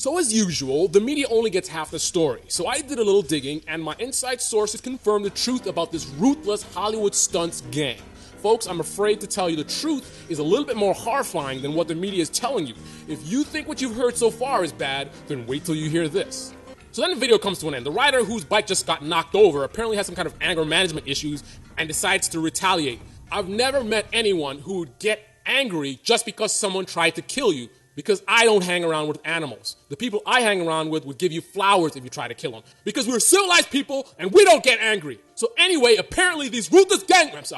So as usual, the media only gets half the story. So I did a little digging, and my inside sources confirmed the truth about this ruthless Hollywoodstuntz gang. Folks, I'm afraid to tell you the truth is a little bit more horrifying than what the media is telling you. If you think what you've heard so far is bad, then wait till you hear this. So then the video comes to an end. The rider whose bike just got knocked over apparently has some kind of anger management issues and decides to retaliate. I've never met anyone who would get angry just because someone tried to kill you, because I don't hang around with animals. The people I hang around with would give you flowers if you try to kill them, because we're civilized people and we don't get angry. So anyway, apparently these ruthless gang members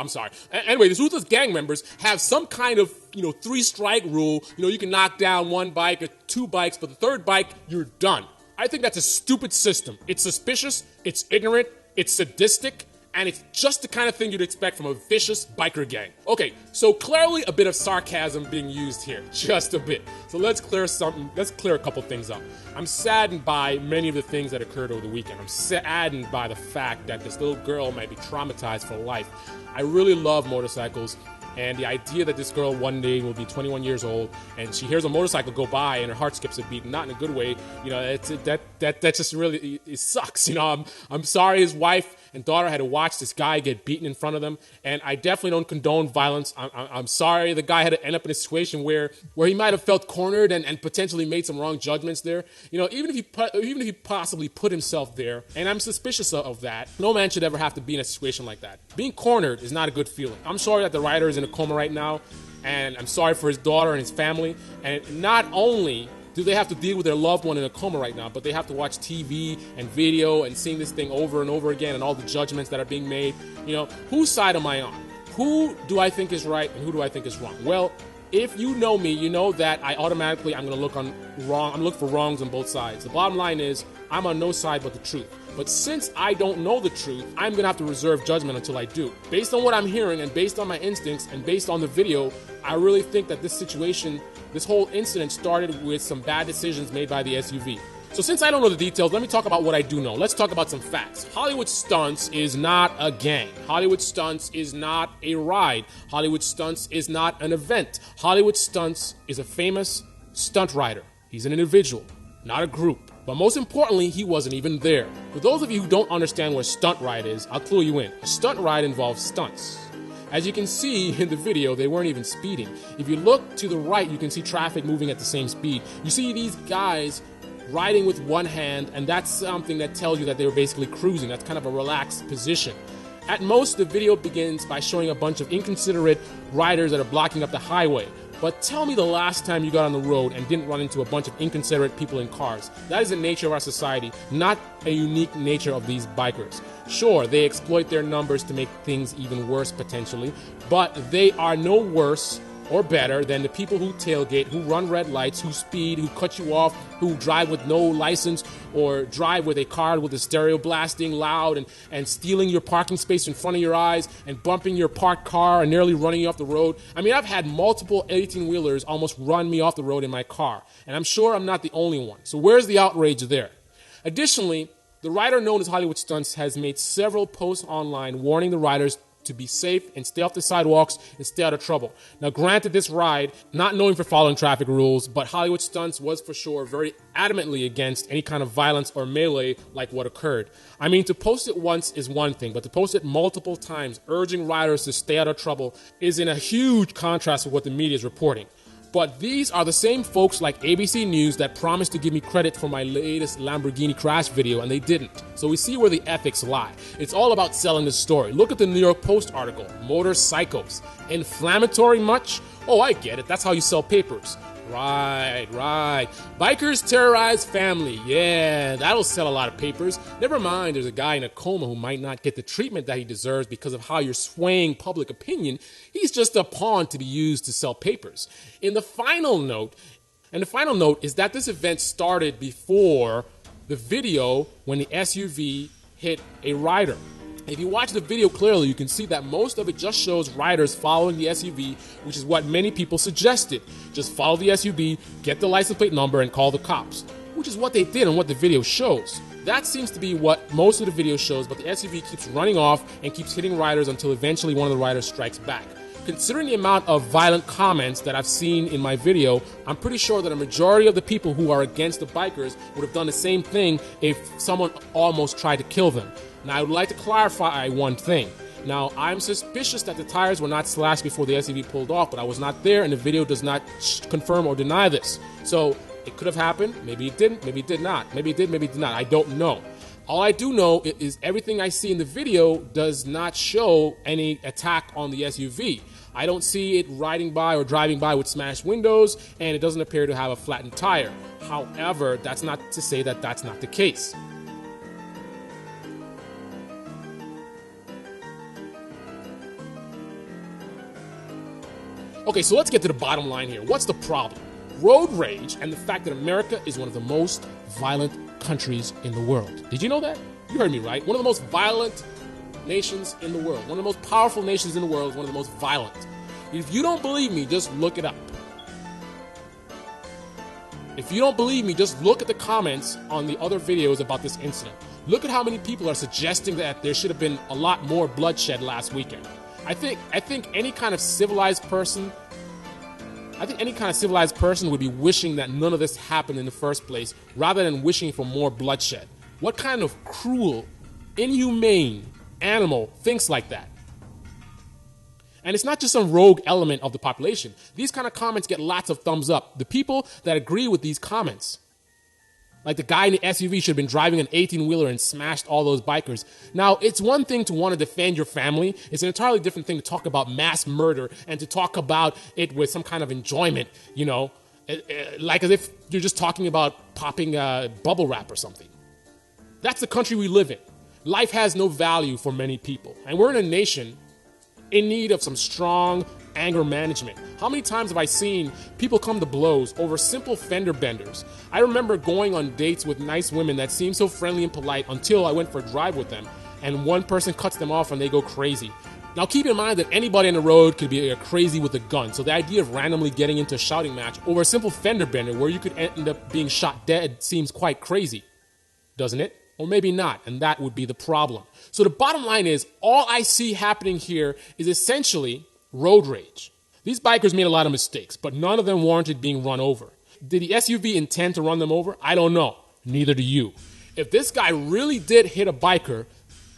have some kind of, 3-strike rule. You can knock down 1 bike or 2 bikes, but the 3rd bike, you're done. I think that's a stupid system. It's suspicious, it's ignorant, it's sadistic, and it's just the kind of thing you'd expect from a vicious biker gang. Okay, so clearly a bit of sarcasm being used here, just a bit. So let's clear a couple things up. I'm saddened by many of the things that occurred over the weekend. I'm saddened by the fact that this little girl might be traumatized for life. I really love motorcycles, and the idea that this girl one day will be 21 years old and she hears a motorcycle go by and her heart skips a beat, not in a good way, that just really, it sucks. I'm sorry his wife and daughter had to watch this guy get beaten in front of them, and I definitely don't condone violence. I'm sorry the guy had to end up in a situation where he might have felt cornered and potentially made some wrong judgments there. Even if he possibly put himself there, and I'm suspicious of that, no man should ever have to be in a situation like that. Being cornered is not a good feeling. I'm sorry that the rider is in a coma right now, and I'm sorry for his daughter and his family. And not only do they have to deal with their loved one in a coma right now, but they have to watch TV and video and seeing this thing over and over again and all the judgments that are being made. Whose side am I on? Who do I think is right and who do I think is wrong? Well, if you know me, you know that I'm going to look for wrongs on both sides. The bottom line is, I'm on no side but the truth. But since I don't know the truth, I'm going to have to reserve judgment until I do. Based on what I'm hearing and based on my instincts and based on the video, I really think that this whole incident started with some bad decisions made by the SUV. So since I don't know the details, let me talk about what I do know. Let's talk about some facts. Hollywoodstuntz is not a gang. Hollywoodstuntz is not a ride. Hollywoodstuntz is not an event. Hollywoodstuntz is a famous stunt rider. He's an individual, not a group. But most importantly, he wasn't even there. For those of you who don't understand what a stunt ride is, I'll clue you in. A stunt ride involves stunts. As you can see in the video, they weren't even speeding. If you look to the right, you can see traffic moving at the same speed. You see these guys riding with one hand, and that's something that tells you that they were basically cruising. That's kind of a relaxed position. At most, the video begins by showing a bunch of inconsiderate riders that are blocking up the highway. But tell me the last time you got on the road and didn't run into a bunch of inconsiderate people in cars. That is the nature of our society, not a unique nature of these bikers. Sure, they exploit their numbers to make things even worse potentially, but they are no worse or better than the people who tailgate, who run red lights, who speed, who cut you off, who drive with no license, or drive with a car with a stereo blasting loud and stealing your parking space in front of your eyes and bumping your parked car and nearly running you off the road. I mean, I've had multiple 18-wheelers almost run me off the road in my car, and I'm sure I'm not the only one. So where's the outrage there? Additionally, the rider known as Hollywoodstuntz has made several posts online warning the riders to be safe and stay off the sidewalks and stay out of trouble. Now, granted, this ride, not known for following traffic rules, but Hollywoodstuntz was for sure very adamantly against any kind of violence or melee like what occurred. I mean, to post it once is one thing, but to post it multiple times, urging riders to stay out of trouble, is in a huge contrast with what the media is reporting. But these are the same folks like ABC News that promised to give me credit for my latest Lamborghini crash video, and they didn't. So we see where the ethics lie. It's all about selling the story. Look at the New York Post article, Motor Psychos. Inflammatory much? Oh, I get it. That's how you sell papers. Right. Bikers terrorize family. Yeah, that'll sell a lot of papers. Never mind, there's a guy in a coma who might not get the treatment that he deserves because of how you're swaying public opinion. He's just a pawn to be used to sell papers. The final note is that this event started before the video when the SUV hit a rider. If you watch the video clearly, you can see that most of it just shows riders following the SUV, which is what many people suggested. Just follow the SUV, get the license plate number, and call the cops, which is what they did and what the video shows. That seems to be what most of the video shows, but the SUV keeps running off and keeps hitting riders until eventually one of the riders strikes back. Considering the amount of violent comments that I've seen in my video, I'm pretty sure that a majority of the people who are against the bikers would have done the same thing if someone almost tried to kill them. Now, I would like to clarify one thing. Now, I'm suspicious that the tires were not slashed before the SUV pulled off, but I was not there, and the video does not confirm or deny this. So, it could have happened. Maybe it didn't. Maybe it did not. Maybe it did. Maybe it did not. I don't know. All I do know is everything I see in the video does not show any attack on the SUV. I don't see it riding by or driving by with smashed windows, and it doesn't appear to have a flattened tire. However, that's not to say that that's not the case. Okay, so let's get to the bottom line here. What's the problem? Road rage and the fact that America is one of the most violent countries in the world. Did you know that? You heard me right. One of the most violent nations in the world. One of the most powerful nations in the world is one of the most violent. If you don't believe me, just look it up. If you don't believe me, just look at the comments on the other videos about this incident. Look at how many people are suggesting that there should have been a lot more bloodshed last weekend. I think any kind of civilized person would be wishing that none of this happened in the first place, rather than wishing for more bloodshed. What kind of cruel, inhumane animal thinks like that? And it's not just some rogue element of the population. These kind of comments get lots of thumbs up. The people that agree with these comments, like the guy in the SUV should have been driving an 18-wheeler and smashed all those bikers. Now, it's one thing to want to defend your family. It's an entirely different thing to talk about mass murder and to talk about it with some kind of enjoyment, you know, like as if you're just talking about popping bubble wrap or something. That's the country we live in. Life has no value for many people. And we're in a nation in need of some strong anger management. How many times have I seen people come to blows over simple fender benders? I remember going on dates with nice women that seemed so friendly and polite until I went for a drive with them, and one person cuts them off and they go crazy. Now keep in mind that anybody on the road could be crazy with a gun, so the idea of randomly getting into a shouting match over a simple fender bender where you could end up being shot dead seems quite crazy, doesn't it? Or maybe not, and that would be the problem. So the bottom line is, all I see happening here is essentially road rage. These bikers made a lot of mistakes, but none of them warranted being run over. Did the SUV intend to run them over? I don't know. Neither do you. If this guy really did hit a biker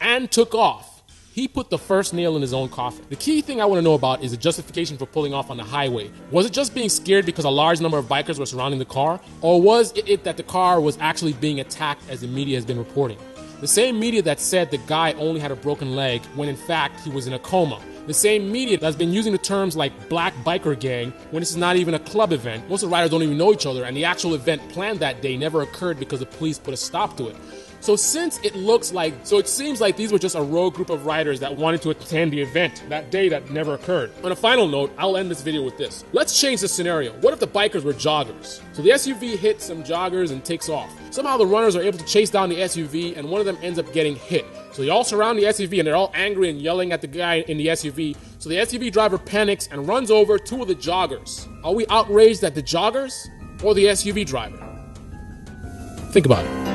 and took off, he put the first nail in his own coffin. The key thing I want to know about is the justification for pulling off on the highway. Was it just being scared because a large number of bikers were surrounding the car? Or was it that the car was actually being attacked, as the media has been reporting? The same media that said the guy only had a broken leg when in fact he was in a coma. The same media that's been using the terms like black biker gang when this is not even a club event. Most of the riders don't even know each other, and the actual event planned that day never occurred because the police put a stop to it. So it seems like these were just a rogue group of riders that wanted to attend the event that day that never occurred. On a final note, I'll end this video with this. Let's change the scenario. What if the bikers were joggers? So the SUV hits some joggers and takes off. Somehow the runners are able to chase down the SUV and one of them ends up getting hit. So they all surround the SUV and they're all angry and yelling at the guy in the SUV. So the SUV driver panics and runs over two of the joggers. Are we outraged at the joggers or the SUV driver? Think about it.